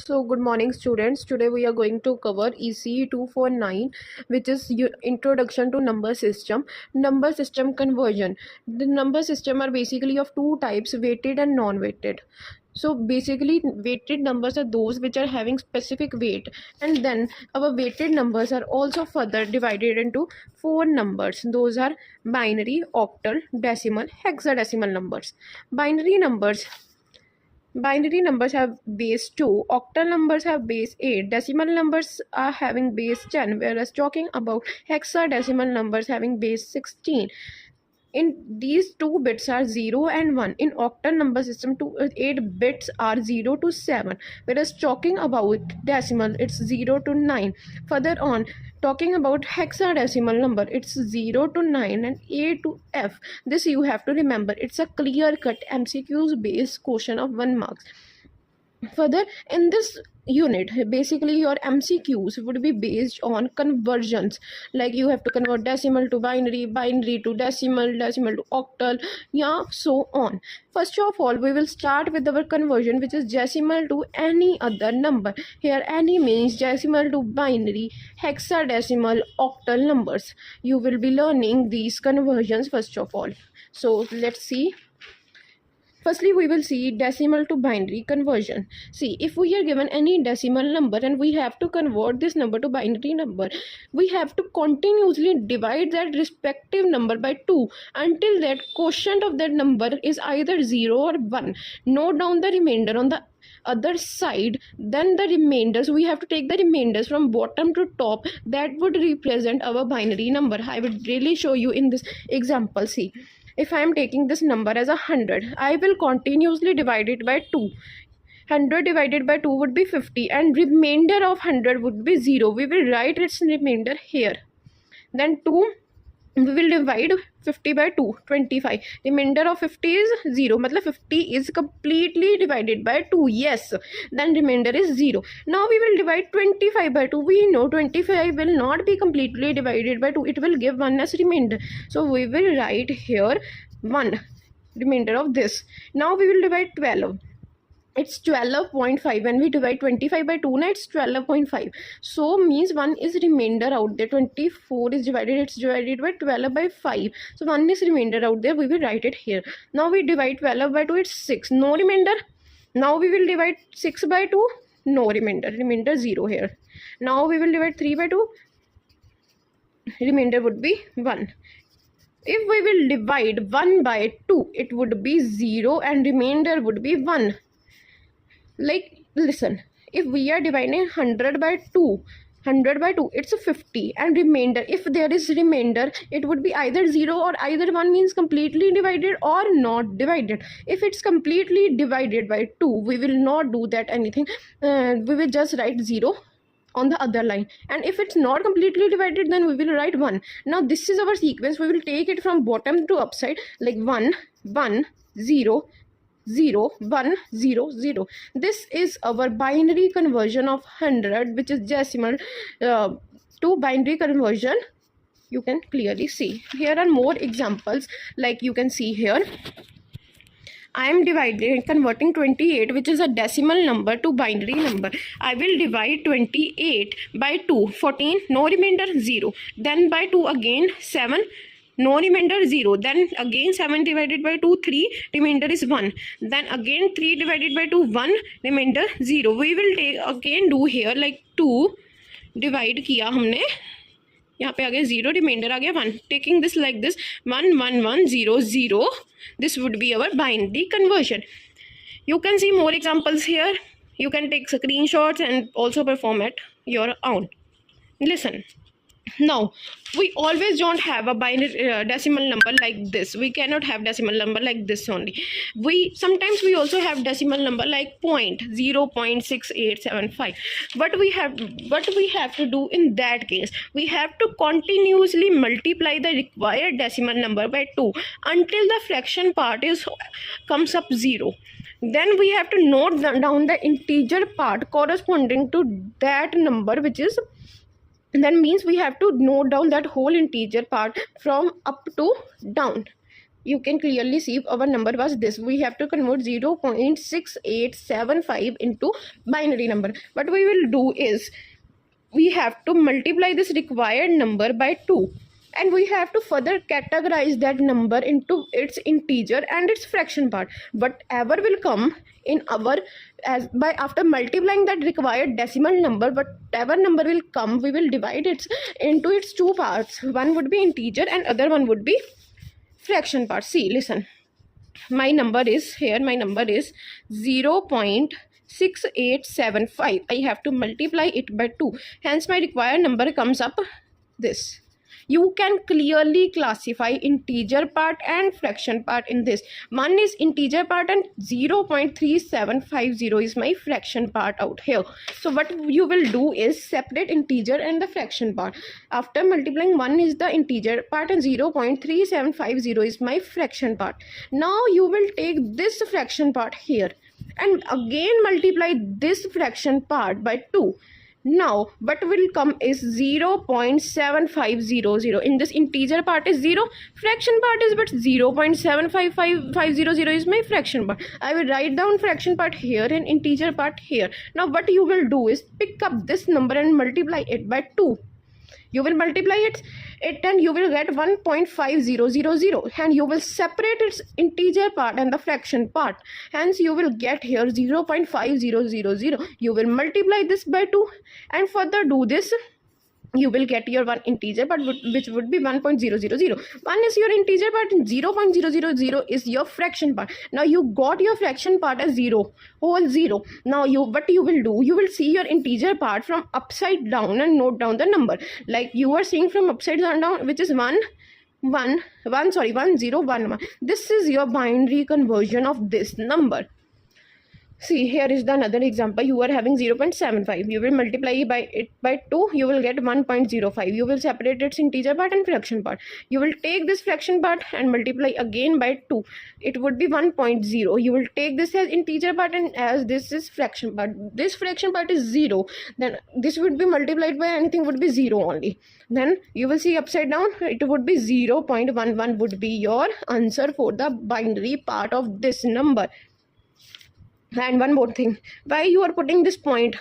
So, good morning, students. Today we are going to cover ECE 249, which is Introduction to Number System. Number system conversion. The number system are basically of two types, weighted and non-weighted. So basically, weighted numbers are those which are having specific weight, and then our weighted numbers are also further divided into four numbers. Those are binary, octal, decimal, hexadecimal numbers. Binary numbers have base 2, octal numbers have base 8, decimal numbers are having base 10, whereas talking about hexadecimal numbers having base 16. In these 2 bits are 0 and 1. In octal number system, 8 bits are 0 to 7, whereas talking about decimal, it's 0 to 9. Further on, talking about hexadecimal number, it's 0 to 9 and A to F. This you have to remember. It's a clear-cut MCQs based question of 1 marks. Further, in this unit, basically your MCQs would be based on conversions, like you have to convert decimal to binary, binary to decimal, decimal to octal, yeah, so on. First of all, we will start with our conversion, which is decimal to any other number. Here any means decimal to binary, hexadecimal, octal numbers. You will be learning these conversions first of all. So let's see. Firstly, we will see decimal to binary conversion. See, if we are given any decimal number and we have to convert this number to binary number, we have to continuously divide that respective number by 2 until that quotient of that number is either 0 or 1. Note down the remainder on the other side, then the remainders, we have to take the remainders from bottom to top. That would represent our binary number. I will really show you in this example. See, if I am taking this number as 100, I will continuously divide it by 2. 100 divided by 2 would be 50 and remainder of 100 would be 0. We will write its remainder here. Then 2, we will divide 50 by 2, 25. Remainder of 50 is 0. Matlab 50 is completely divided by 2. Yes. Then remainder is 0. Now we will divide 25 by 2. We know 25 will not be completely divided by 2. It will give 1 as remainder. So we will write here 1 remainder of this. Now we will divide 12. It's 12.5. When we divide 25 by 2, now it's 12.5. So means 1 is remainder out there. 24 is divided, it's divided by 12 by 5. So 1 is remainder out there. We will write it here. Now we divide 12 by 2, it's 6. No remainder. Now we will divide 6 by 2. No remainder. Remainder 0 here. Now we will divide 3 by 2. Remainder would be 1. If we will divide 1 by 2, it would be 0 and remainder would be 1. Like, listen, if we are dividing 100 by 2, it's a 50 and remainder, if there is remainder, it would be either 0 or either 1, means completely divided or not divided. If it's completely divided by 2, we will not do that anything. We will just write 0 on the other line, and if it's not completely divided, then we will write 1. Now this is our sequence. We will take it from bottom to upside, like 1 1 0 0 1 0 0. This is our binary conversion of 100, which is decimal to binary conversion. You can clearly see. Here are more examples, like you can see here. I am converting 28, which is a decimal number, to binary number. I will divide 28 by 2, 14, no remainder, 0. Then by 2 again, 7. No remainder, 0. Then again 7 divided by 2, 3. Remainder is 1. Then again 3 divided by 2, 1. Remainder 0. We will again do here like 2 divide किया हमने, यहाँ पे आ गया 0, remainder आ गया 1. Taking this like this, 1 1 1 0 0. This would be our binary conversion. You can see more examples here. You can take screenshots and also perform at your own. Listen. Now, we always don't have a binary decimal number like this. We cannot have decimal number like this only. Sometimes we also have decimal number like 0.6875. What we have to do in that case, we have to continuously multiply the required decimal number by 2 until the fraction part comes up 0. Then we have to note down the integer part corresponding to that number, which is, that means we have to note down that whole integer part from up to down. you can clearly see our number was this. We have to convert 0.6875 into binary number. What we will do is we have to multiply this required number by 2, and we have to further categorize that number into its integer and its fraction part. Whatever will come in our, as by after multiplying that required decimal number, whatever number will come, we will divide it into its two parts. One would be integer and other one would be fraction part. See, listen, my number is here, my number is 0.6875. I have to multiply it by 2, hence my required number comes up this. You can clearly classify integer part and fraction part in this. One is integer part and 0.3750 is my fraction part out here. So what you will do is separate integer and the fraction part. After multiplying, one is the integer part and 0.3750 is my fraction part. Now you will take this fraction part here and again multiply this fraction part by 2. Now what will come is 0.7500. In this integer part is 0, fraction part is but 0.7550 is my fraction part. I will write down fraction part here and integer part here. Now what you will do is pick up this number and multiply it by 2. You will multiply it and you will get 1.5000, and you will separate its integer part and the fraction part. Hence you will get here 0.5000. You will multiply this by 2 and further do this. You will get your one integer part which would be 1.000. One is your integer part and 0.000 is your fraction part. Now you got your fraction part as 0, whole 0. Now what you will do, you will see your integer part from upside down and note down the number. Like you are seeing from upside down, which is 1011. This is your binary conversion of this number. See, here is the another example. You are having 0.75. You will multiply by it by 2. You will get 1.05. You will separate its integer part and fraction part. You will take this fraction part and multiply again by 2. It would be 1.0. You will take this as integer part and as this is fraction part. This fraction part is 0. Then this would be multiplied by anything would be 0 only. Then you will see upside down. It would be 0.11 would be your answer for the binary part of this number. And one more thing, why you are putting this point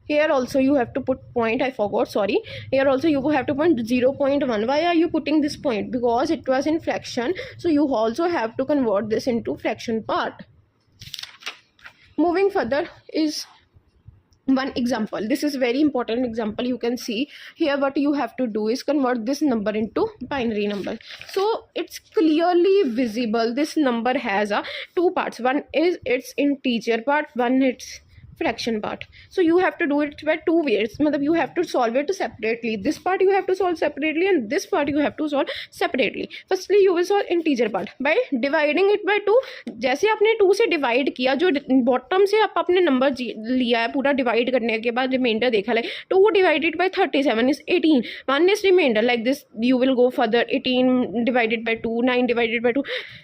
here? Also you have to put point, I forgot, sorry. Here also you have to put 0.1. Why are you putting this point? Because it was in fraction, so you also have to convert this into fraction part. Moving further is one example. This is very important example. You can see here what you have to do is convert this number into binary number. So it's clearly visible this number has two parts. One is its integer part, one its fraction part. So you have to do it by two ways. You have to solve it separately. This part you have to solve separately and this part you have to solve separately. Firstly you will solve integer part by dividing it by 2. जैसे आपने 2 से divide किया, जो bottom से आपने number लिया है पूरा डिवाइड करने के बाद रिमाइंडर देखा है 2 divided by 37 is 18. 1 is remainder. Like this you will go further. 18 divided by 2, 9 divided by 2.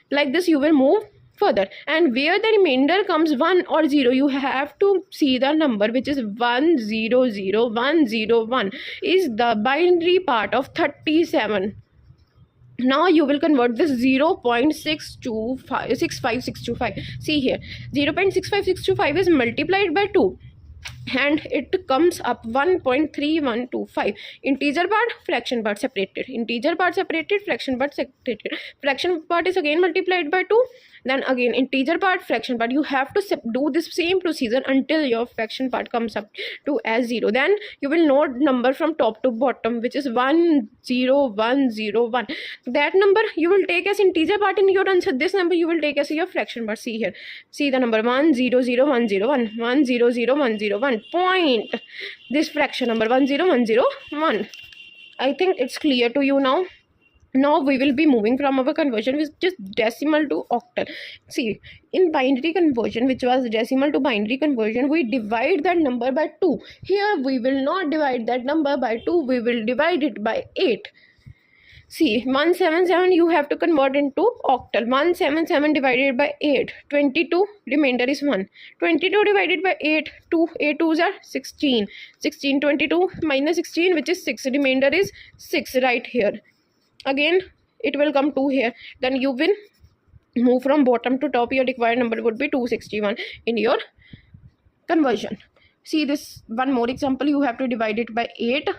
Like this you will move further, and where the remainder comes 1 or 0, you have to see the number which is 100101 is the binary part of 37. Now you will convert this 0.65625. See here, 0.65625 is multiplied by 2 and it comes up 1.3125. Integer part, fraction part separated. Integer part separated, fraction part separated. Fraction part is again multiplied by 2. Then again integer part, fraction part. You have to do this same procedure until your fraction part comes up to as 0. Then you will note number from top to bottom, which is 10101. That number you will take as integer part in your answer. This number you will take as your fraction part. See here. See the number 100101. 100101. Point this fraction number 10101. I think it's clear to you now. Now we will be moving from our conversion which is decimal to octal. See, in binary conversion, which was decimal to binary conversion, we divide that number by 2. Here we will not divide that number by 2, we will divide it by 8. See, 177 you have to convert into octal. 177 divided by 8, 22, remainder is 1. 22 divided by 8, 2, 8 2s are 16. 16, 22 minus 16, which is 6, remainder is 6 right here. Again it will come 2 here, then you will move from bottom to top. Your required number would be 261 in your conversion. See this one more example. You have to divide it by 8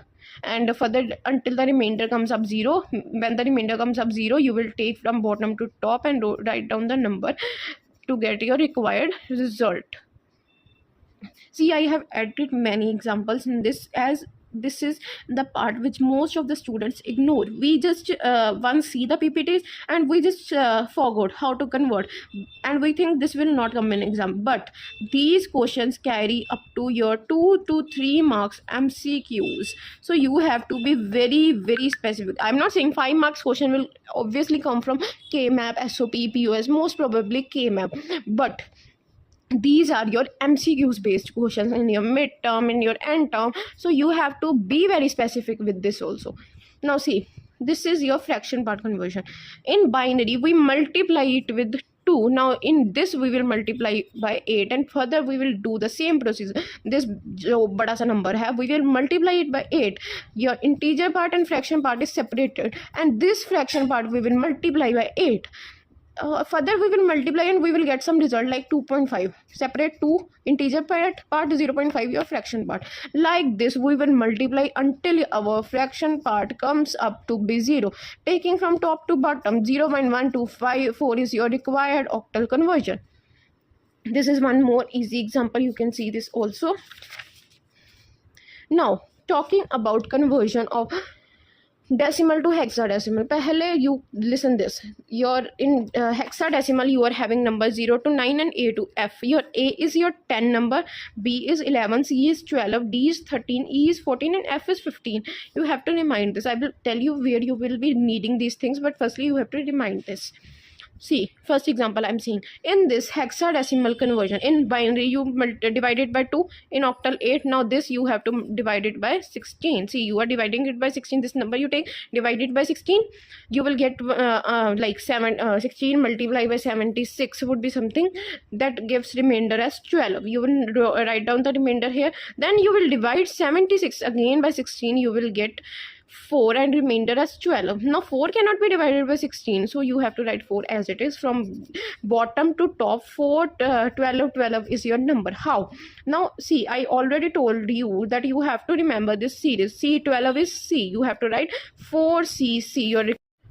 and further until the remainder comes up 0. When the remainder comes up 0, you will take from bottom to top and write down the number to get your required result. See, I have added many examples in this, as this is the part which most of the students ignore. We just once see the PPTs and we just forgot how to convert, and we think this will not come in exam. But these questions carry up to your 2 to 3 marks MCQs, so you have to be very specific. I'm not saying 5 marks question will obviously come from KMAP, SOP, POS, most probably KMAP, but these are your MCQs based questions in your midterm, in your end term, so you have to be very specific with this also. Now see, this is your fraction part conversion. In binary we multiply it with 2. Now in this we will multiply by 8 and further we will do the same procedure. This jo bada sa number hai, we will multiply it by 8. Your integer part and fraction part is separated, and this fraction part we will multiply by 8. Further we will multiply and we will get some result like 2.5. Separate 2 integer part 0.5 your fraction part. Like this we will multiply until our fraction part comes up to be 0. Taking from top to bottom, 0.1254 is your required octal conversion. This is one more easy example. You can see this also. Now talking about conversion of decimal to hexadecimal. Pehle you listen this. Your in hexadecimal you are having number 0 to 9 and A to F. Your A is your 10 number, B is 11, C is 12, D is 13, E is 14 and F is 15. You have to remind this. I will tell you where you will be needing these things, but firstly you have to remind this. See, first example I'm seeing. In this hexadecimal conversion, in binary you divide it by 2, in octal 8. Now this you have to divide it by 16. See, you are dividing it by 16. This number you take, divide it by 16, you will get like 16 multiplied by 76 would be something that gives remainder as 12. You will write down the remainder here. Then you will divide 76 again by 16. You will get 4 and remainder as 12. Now 4 cannot be divided by 16, so you have to write 4 as it is. From bottom to top, 4 12 is your number. How? Now see, I already told you that you have to remember this series. C12 is C. You have to write 4CC. Your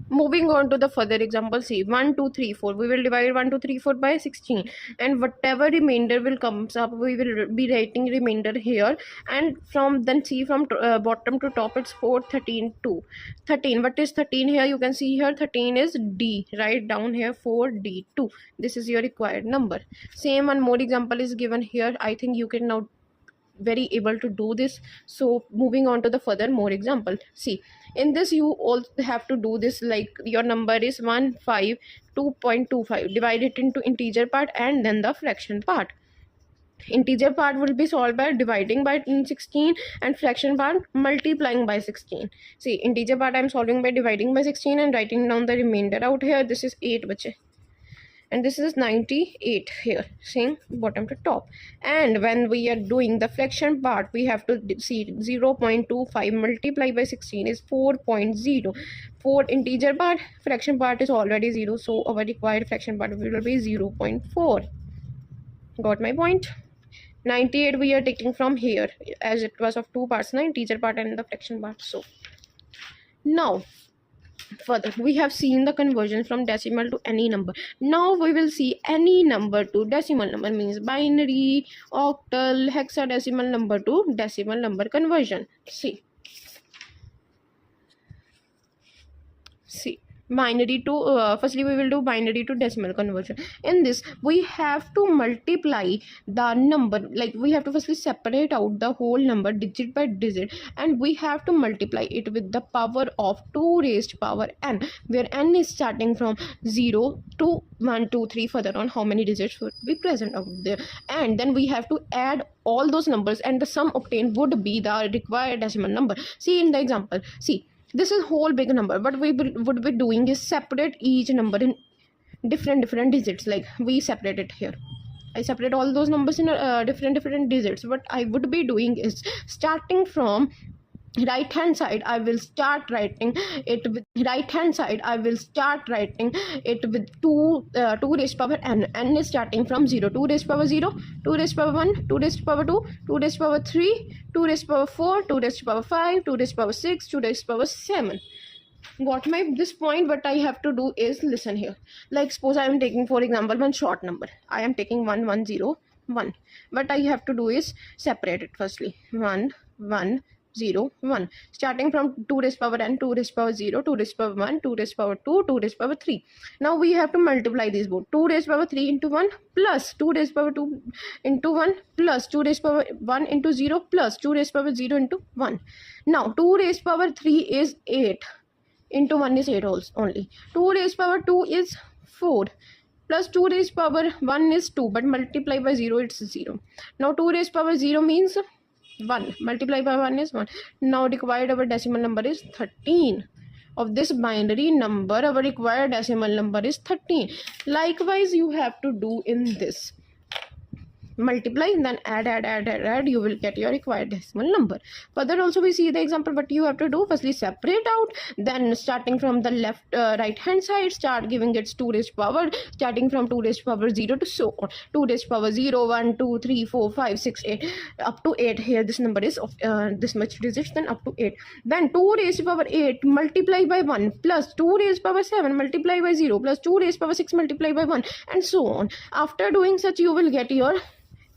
moving on to the further example. See, 1 2 3 4, we will divide 1 2 3 4 by 16, and whatever remainder will comes up, we will be writing remainder here. And from then see, from bottom to top, it's 4 13 2 13. What is 13 here? You can see here 13 is D. Write down here 4D2. This is your required number. Same one more example is given here. I think you can now very able to do this. So moving on to the further more example. See, in this you also have to do this, like your number is 152.25. divide it into integer part and then the fraction part. Integer part will be solved by dividing by 16 and fraction part multiplying by 16. See, integer part I'm solving by dividing by 16 and writing down the remainder out here. This is 8 bache, and this is 98 here, saying bottom to top. And when we are doing the fraction part, we have to see 0.25 multiplied by 16 is 4.0. For integer part, fraction part is already 0, so our required fraction part will be 0.4. Got my point? 98 we are taking from here, as it was of two parts, integer part and the fraction part. So now further we have seen the conversion from decimal to any number. Now we will see any number to decimal number, means binary, octal, hexadecimal number to decimal number conversion. See binary to firstly we will do binary to decimal conversion. In this we have to multiply the number, like we have to firstly separate out the whole number digit by digit, and we have to multiply it with the power of 2 raised to power n, where n is starting from 0 to 1 2 3 further on how many digits would be present out there. And then we have to add all those numbers, and the sum obtained would be the required decimal number. See in the example, see, this is whole big number, but we would be doing is separate each number in different digits. Like we separate it here, I separate all those numbers in different digits. What I would be doing is starting from right hand side I will start writing it with 2 raised power n is starting from 0, 2 raised power 0, 2 raised power 1, 2 raised power 2, 2 raised power 3, 2 raised power 4, 2 raised power 5, 2 raised power 6, 2 raised power 7. Got my this point? What I have to do is listen here. Like suppose I am taking for example one short number, I am taking 1101. What I have to do is separate it. Firstly 1101, starting from 2 raised power n, 2 raised power 0, 2 raised power 1, 2 raised power 2, 2 raised power 3. Now we have to multiply these both. 2 raised power 3 into 1 plus 2 raised power 2 into 1 plus 2 raised power 1 into 0 plus 2 raised power 0 into 1. Now 2 raised power 3 is 8 into 1 is 8 only. 2 raised power 2 is 4 plus 2 raised power 1 is 2, but multiply by 0 it's 0. Now 2 raised power 0 means 1, multiply by 1 is 1. Now required our decimal number is 13. Of this binary number, our required decimal number is 13. Likewise you have to do in this. Multiply, then add, you will get your required decimal number. Further also we see the example. What you have to do, firstly separate out, then starting from the left right hand side, start giving its 2 raised power, starting from 2 raised power 0 to so on. 2 raised power 0, 1, 2, 3, 4, 5, 6, 8, up to 8. Here this number is of this much digits, then up to 8. Then 2 raised power 8 multiply by 1 plus 2 raised power 7 multiply by 0 plus 2 raised power 6 multiply by 1, and so on. After doing such, you will get your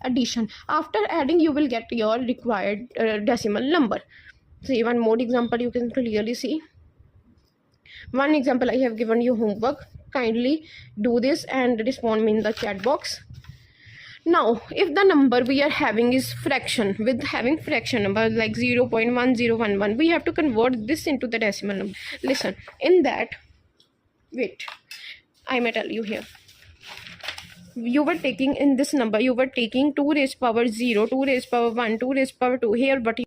addition. After adding, you will get your required decimal number. See one more example, you can clearly see. One example I have given you homework. Kindly do this and respond me in the chat box. Now if the number we are having is fraction, with having fraction number like 0.1011, we have to convert this into the decimal number. Listen, in that, wait, I may tell you here. You were taking in this number, you were taking 2 raised power 0, 2 raised power 1, 2 raised power 2 here, but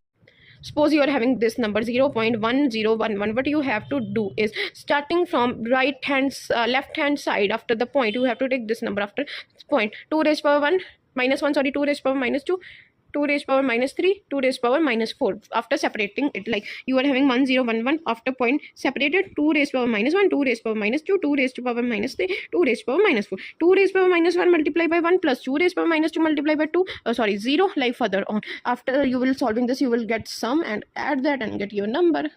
suppose you are having this number 0.1011. What you have to do is, starting from left hand side after the point, you have to take this number after point. 2 raised power 1 minus 1, sorry, 2 raised power minus 2, 2 raised power minus 3, 2 raised power minus 4. After separating it, like you are having 1011, after point separated, 2 raised power minus 1, 2 raised power minus 2, 2 raised power minus 3, 2 raised power minus 4. 2 raised power minus 1 multiply by 1 plus 2 raised power minus 2 multiply by 2, 0, like further on. After you will solving this, you will get sum and add that and get your number.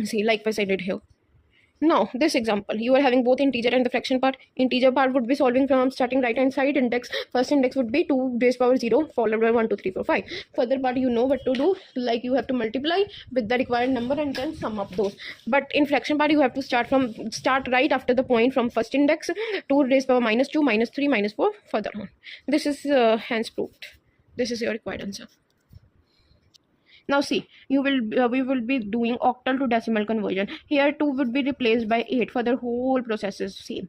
See, likewise I did here. Now this example, you are having both integer and the fraction part. Integer part would be solving from starting right hand side index. First index would be 2 raised power 0 followed by 1, 2, 3, 4, 5. Further part, you know what to do, like you have to multiply with the required number and then sum up those. But in fraction part, you have to start right after the point from first index, 2 raised power minus 2, minus 3, minus 4, further on. This is hence proved. This is your required answer. Now see, we will be doing octal to decimal conversion. Here 2 would be replaced by 8. For the whole process is same.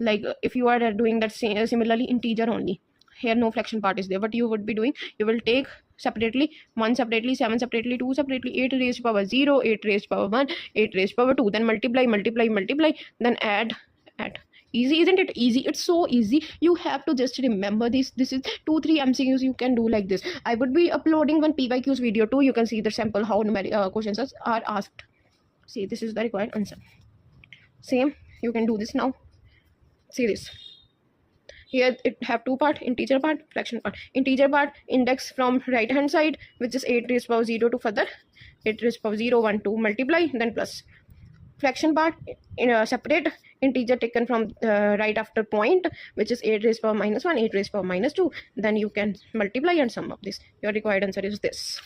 Like if you are doing that similarly integer only. Here no fraction part is there. What you would be doing, you will take separately 1 separately, 7 separately, 2 separately, 8 raised power 0, 8 raised power 1, 8 raised power 2. Then multiply, then add. Easy, isn't it? Easy. It's so easy. You have to just remember this. This is 2-3 MCQs you can do like this. I would be uploading one PYQs video too. You can see the sample how questions are asked. See, this is the required answer. Same, you can do this now. See this. Here it have 2 part, integer part, fraction part. Integer part, index from right hand side, which is 8 raised power 0 to further 8 raised power 0, 1, 2, multiply, then plus. Fraction part, separate integer taken from right after point, which is 8 raised power minus 1, 8 raised power minus 2. Then you can multiply and sum up this. Your required answer is this.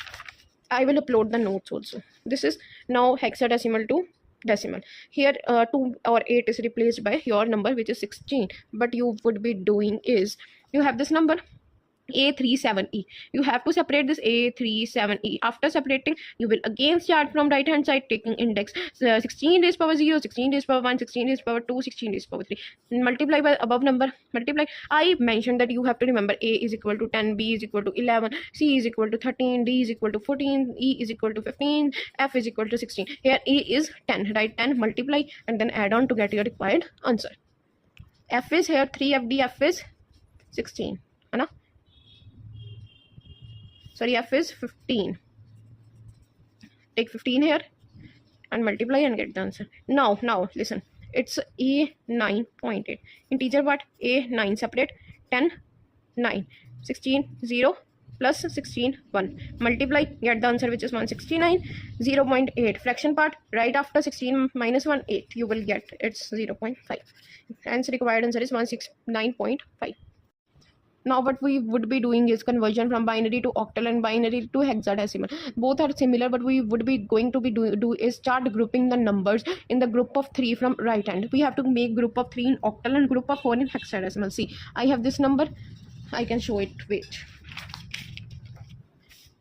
I will upload the notes also. This is now hexadecimal to decimal. Here 2 or 8 is replaced by your number, which is 16. But you would be doing is, you have this number A37E. You have to separate this A37E. After separating, you will again start from right hand side, taking index 16 raised power 0, 16 raised power 1, 16 raised power 2, 16 raised power 3. Multiply by above number. Multiply. I mentioned that you have to remember A is equal to 10, B is equal to 11, C is equal to 13, D is equal to 14, E is equal to 15, F is equal to 16. Here A is 10, right? 10, multiply and then add on to get your required answer. F is here 3FD, F is 16. Sorry, F is 15. take 15 here and multiply and get the answer. Now listen, it's a 9.8 integer part, a 9 separate, 10 9 16 0 plus 16 1, multiply, get the answer, which is 169. 0.8 fraction part, right after 16 minus 1 8, you will get it's 0.5. Hence required answer is 169.5. Now what we would be doing is conversion from binary to octal and binary to hexadecimal. Both are similar, but we would be going to be do is start grouping the numbers in the group of 3 from right hand. We have to make group of 3 in octal and group of 4 in hexadecimal. See, I have this number, I can show it. Wait,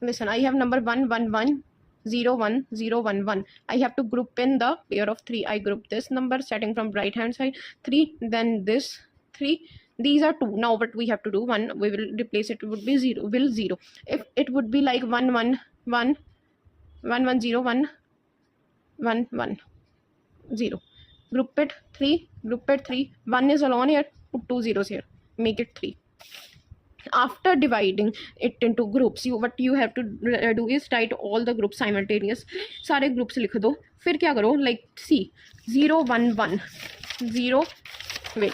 listen, I have number 1 1 1 0 1 0 1 1. I have to group in the pair of 3. I group this number starting from right hand side 3, then this 3. These are 2. Now what we have to do, 1 we will replace it, would be 0, will 0. If it would be like 1 1 1 1 1 0 1 1 1 0, group it 3, group it 3, 1 is alone here, put 2 zeros here, make it 3. After dividing it into groups, what you have to do is write all the groups simultaneous. सारे groups लिख दो. फिर क्या करो, like see 0 1 1 0, wait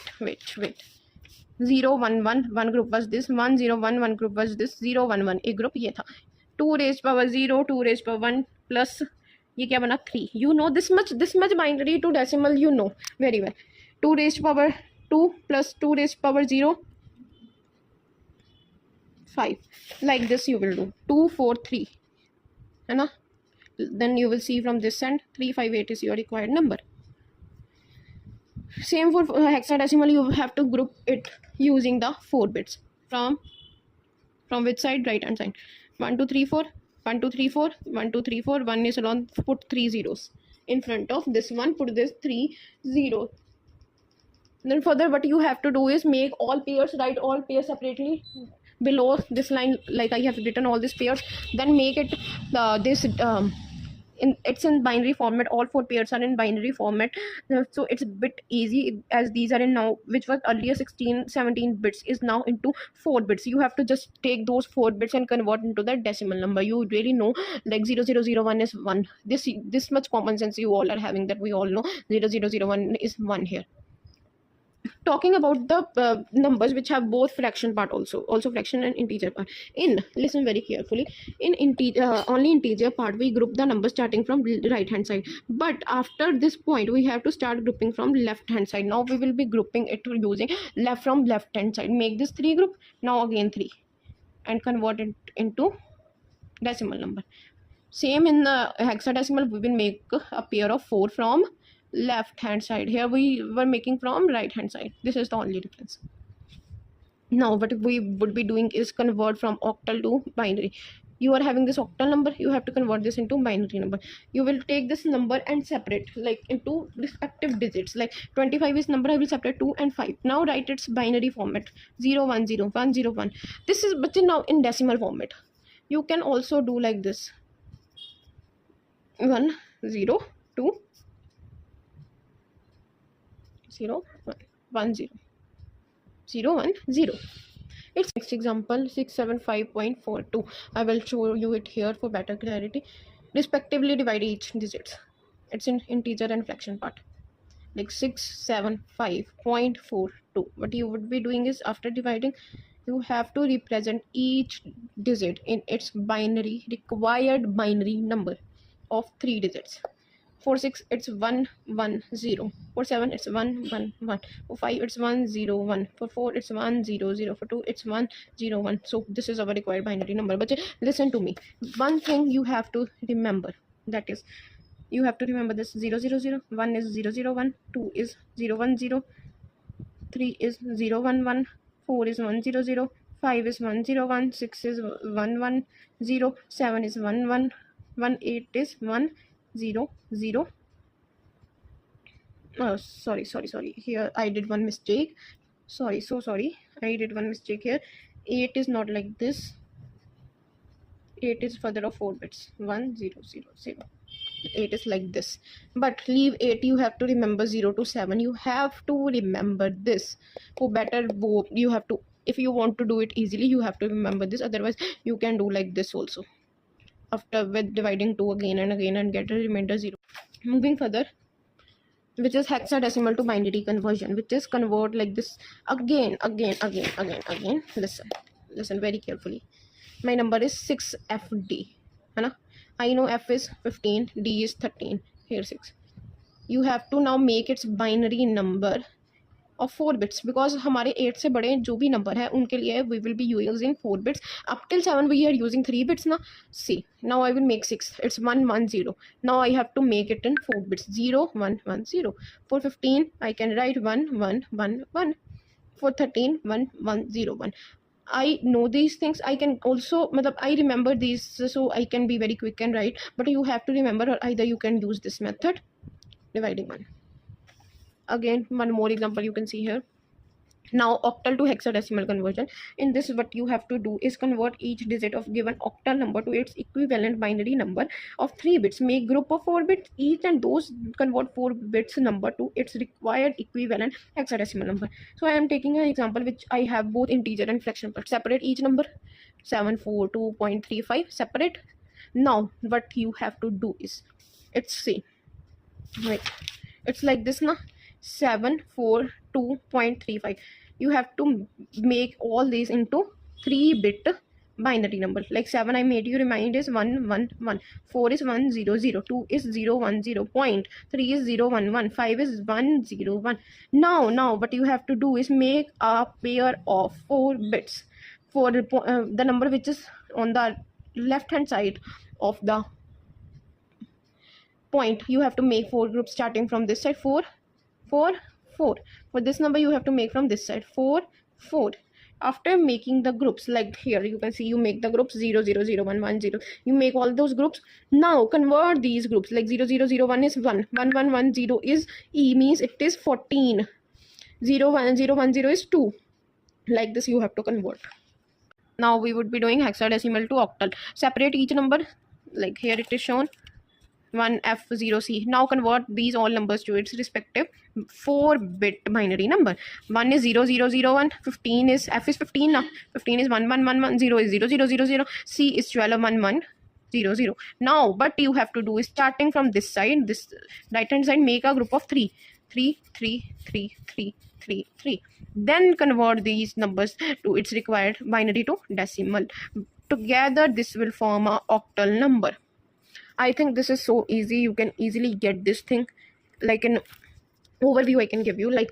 0 1 1 one group was this, 1 0 1 one group was this, 0 1 1 एक group ये था. 2 raised power 0 2 raised power 1 plus ये क्या बना 3. You know this much binary to decimal, you know very well. 2 raised power 2 plus 2 raised power 0 5. Like this you will do 2 4 3 है ना. Then you will see from this end 358 is your required number. Same for hexadecimal, you have to group it using the 4 bits from which side, right hand side. 1 2 3 4 1 2 3 4 1 2 3 4, 1 is alone, put 3 zeros in front of this one, put this 3 0. Then further what you have to do is make all pairs, write all pairs separately below this line, like I have written all these pairs. Then make it it's in binary format. All 4 pairs are in binary format, so it's a bit easy, as these are in now, which was earlier 16 17 bits, is now into 4 bits. You have to just take those 4 bits and convert into the decimal number. You really know, like 0001 is 1. This much common sense you all are having, that we all know 0001 is 1 here. Talking about the numbers which have both fraction part, also fraction and integer part. Listen very carefully, in only integer part we group the numbers starting from right hand side, but after this point we have to start grouping from left hand side. Now we will be grouping it using left hand side. Make this 3 group, now again 3, and convert it into decimal number. Same in the hexadecimal, we will make a pair of 4 from left hand side. Here we were making from right hand side. This is the only difference. Now what we would be doing is convert from octal to binary. You are having this octal number, you have to convert this into binary number. You will take this number and separate like into respective digits. Like 25 is number, I will separate 2 and 5. Now write its binary format, 0 1 0 1 0 1. This is but now in decimal format. You can also do like this, 1 0 2 0 1 1 0 0 1 0. It's next example 675.42. I will show you it here for better clarity. Respectively divide each digits. It's in integer and fraction part, like 675.42. What you would be doing is, after dividing, you have to represent each digit in its required binary number of 3 digits. For 6 it's 1 1 0. For 7 it's 1 1 1. For 5 it's 1 0 1. For 4 it's 1 0 0. For 2 it's 1 0 1. So this is our required binary number. But listen to me, one thing you have to remember, that is, you have to remember this 0 0 0. 1 is 0 0 1. 2 is 0 1 0. 3 is 0 1 1. 4 is 1 0 0. 5 is 1 0 1. 6 is 1 1 0. 7 is 1 1 1. 8 is 1 0 0. Oh, sorry, here I did one mistake. Sorry, I did one mistake here. 8 is not like this. 8 is further of 4 bits, 1 0 0 0. 8 is like this, but leave 8. You have to remember 0 to 7. You have to remember this. For better, you have to, if you want to do it easily, you have to remember this. Otherwise you can do like this also. after with dividing 2 again and again and get a remainder 0. Moving further, which is hexadecimal to binary conversion, which is convert like this again. Listen very carefully. My number is 6FD, है ना? I know F is 15, D is 13, here 6. You have to now make its binary number of 4 bits, because हमारे 8 से बड़े जो भी number है उनके लिए we will be using 4 bits. Up till 7 we are using 3 bits ना. See, now I will make 6. It's 1 1 0. Now I have to make it in 4 bits. 0 1 1 0. For 15 I can write 1 1 1 1. For 13 1 1 0 1. I know these things. I can also, I remember these, so I can be very quick and write. But you have to remember, or either you can use this method, dividing 1. Again, one more example you can see here. Now octal to hexadecimal conversion. In this, what you have to do is convert each digit of given octal number to its equivalent binary number of 3 bits. Make group of 4 bits each, and those convert 4 bits number to its required equivalent hexadecimal number. So I am taking an example which I have both integer and fraction part. Separate each number. 742.35 separate. Now what you have to do is, it's like this na. 742.35. You have to make all these into 3-bit binary number. Like 7 I made you remind is 111, 4 is 100, 2 is 010, 3 is 011, 5 is 101. Now what you have to do is make a pair of 4 bits for the number which is on the left hand side of the point. You have to make 4 groups starting from this side. 4 4 4. For this number you have to make from this side 4 4. After making the groups, like here you can see, you make the groups 0 0 0 1 1 0. You make all those groups. Now convert these groups. Like 0 0 0 1 is 1, 1 1 1 0 is E, means it is 14. 0 1 0 1 0 is 2. Like this you have to convert. Now we would be doing hexadecimal to octal. Separate each number, like here it is shown 1F0C. Now convert these all numbers to its respective 4-bit binary number. 1 is 0 0 0 1. 15 is F is 15 now. 15 is 1 1 1 1. 0 is 0 0 0 0. C is 12 1 1 0 0. Now what you have to do is, starting from this side, this right hand side, make a group of 3 3 3 3 3 3 3. Then convert these numbers to its required binary to decimal. Together this will form a octal number. I think this is so easy. You can easily get this thing. Like an overview I can give you, like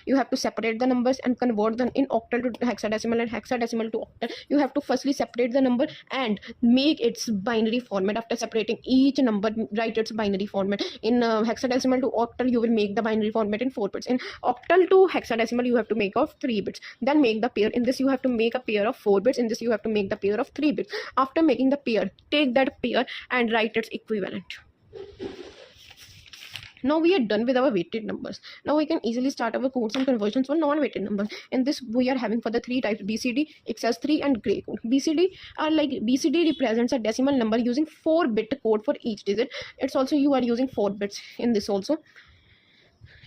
you have to separate the numbers and convert them in octal to hexadecimal and hexadecimal to octal. You have to firstly separate the number and make its binary format. After separating each number, write its binary format. In hexadecimal to octal, you will make the binary format in 4 bits. In octal to hexadecimal, you have to make of 3 bits. Then make the pair. In this you have to make a pair of 4 bits. In this you have to make the pair of 3 bits. After making the pair, take that pair and write its equivalent. Now we are done with our weighted numbers. Now we can easily start our codes and conversions for non-weighted numbers. In this we are having for the 3 types: BCD, XS3 and gray code. BCD represents a decimal number using 4-bit code for each digit. It's also you are using 4 bits in this also.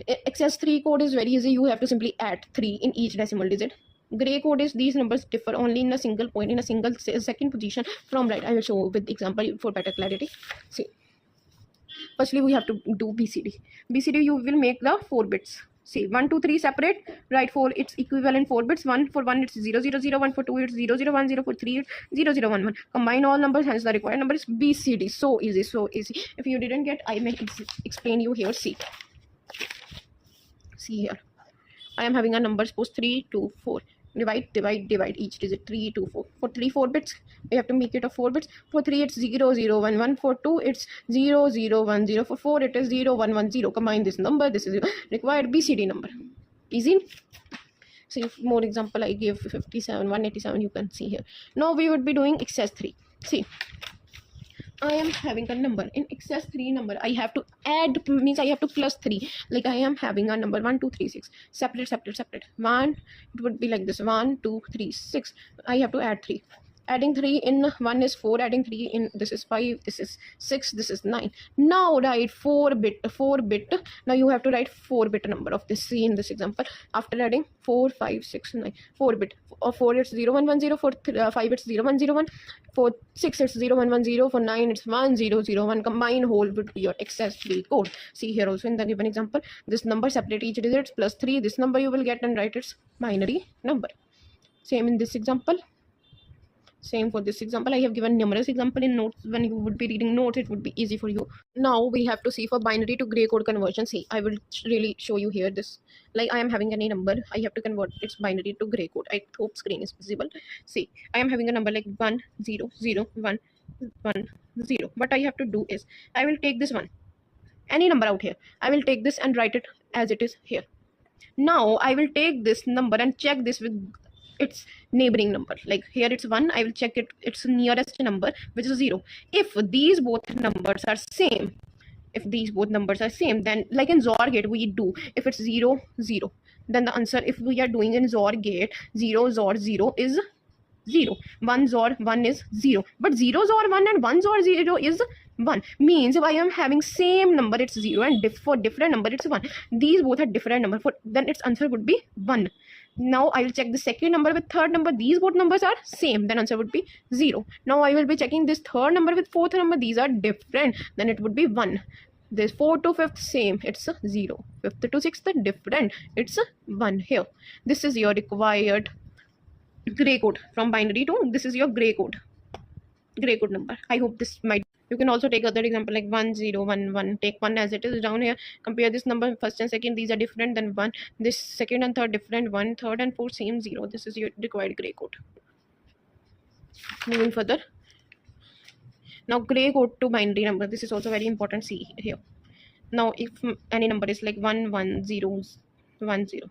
XS3 code is very easy. You have to simply add 3 in each decimal digit. Gray code is these numbers differ only in a single point, in a single second position from right. I will show with example for better clarity. See. Firstly, we have to do BCD. BCD, you will make the 4 bits. See, 1, 2, 3 separate. Write for its equivalent 4 bits. 1 for 1, it's 0, 0, 0. 1 for 2, it's 0, 0, 1, 0. For 3, it's 0, 0, 1, 1. Combine all numbers, hence the required number is BCD. So easy, so easy. If you didn't get, I may explain you here. See here. I am having a number, suppose 3, 2, 4. Divide each digit. 3, 2, 4. For 3, 4 bits, we have to make it of 4 bits. For 3, it's 0, 0, 1, 1. For 2, it's 0, 0, 1, 0. For 4, it is 0, 1, 1, 0. Combine this number. This is required BCD number. Easy. So if more example, I give 57, 187, you can see here. Now we would be doing XS3. See, I am having a number. In XS3 number, I have to add, means I have to plus 3. Like I am having a number 1, 2, 3, 6. Separate. 1, it would be like this. 1, 2, 3, 6. I have to add 3. Adding 3 in 1 is 4, adding 3 in this is 5, this is 6, this is 9. Now write 4 bit. Now you have to write 4 bit number of this. See in this example, after adding 4, 5, 6, 9, 4 bit. For 4 it's 0, 1, 1, 0, for 5 it's 0, 1, 0, 1, for 6 it's 0, 1, 1, 0, for 9 it's 1, 0, 0, 1. Combine whole would be your XSB code. See here also in the given example, this number separate each digits plus 3, this number you will get and write its binary number. Same in this example. Same for this example. I have given numerous example in notes. When you would be reading notes, it would be easy for you. Now we have to see for binary to gray code conversion. See, I will really show you here this. Like I am having any number, I have to convert its binary to gray code. I hope screen is visible. See, I am having a number like 1, 0, 0, 1, 1, 0. What I have to do is, I will take this one, any number out here. I will take this and write it as it is here. Now I will take this number and check this with its neighboring number. Like here it's 1, I will check its nearest number, which is 0. If these both numbers are same, then like in XOR gate we do, if it's 0, 0, then the answer, if we are doing in XOR gate, 0 XOR 0 is 0, 1 XOR 1 is 0, but 0 XOR 1 and 1 XOR 0 is 1. Means if I am having same number it's 0 and for different number it's 1, these both are different number, for then its answer would be 1. Now I will check the second number with third number, these both numbers are same, then answer would be 0. Now I will be checking this third number with fourth number, these are different, then it would be 1. This 4 to 5th same, it's a 0. 5th to 6th different, it's a 1 here. This is your required gray code from binary to, this is your gray code number. I hope this might. You can also take other example like 1, 0, 1, 1. Take 1 as it is down here. Compare this number first and second. These are different than 1. This second and third different. 1, third and fourth same 0. This is your required gray code. Moving further. Now gray code to binary number. This is also very important. See here. Now if any number is like 1, 1, 0, 1, 0.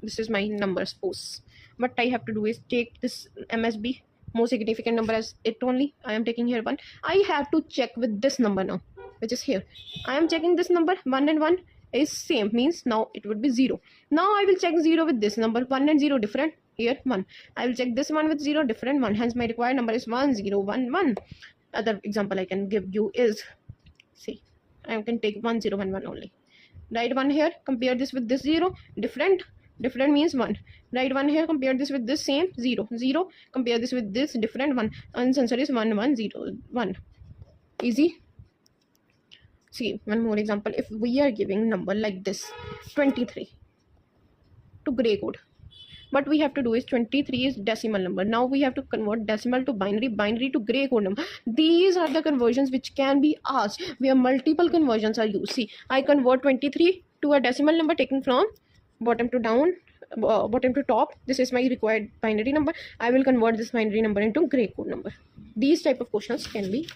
This is my number suppose. What I have to do is take this MSB, most significant number, as it only. I am taking here 1. I have to check with this number now, which is here. I am checking this number, 1 and 1 is same, means now it would be 0. Now I will check 0 with this number, 1 and 0 different, here 1. I will check this one with 0 different, 1. Hence my required number is 1, 0, 1, 1. Other example I can give you is, see, I can take 1, 0, 1, 1 only. Write 1 here, compare this with this 0, different means 1. Write 1 here, compare this with this same 0, 0, compare this with this different 1, and answer is 1, 1, 0, 1. Easy. See one more example. If we are giving number like this 23 to gray code, what we have to do is 23 is decimal number. Now we have to convert decimal to binary, binary to gray code number. These are the conversions which can be asked where multiple conversions are used. See, I convert 23 to a decimal number taken from bottom to down, bottom to top. This is my required binary number. I will convert this binary number into gray code number. These type of questions can be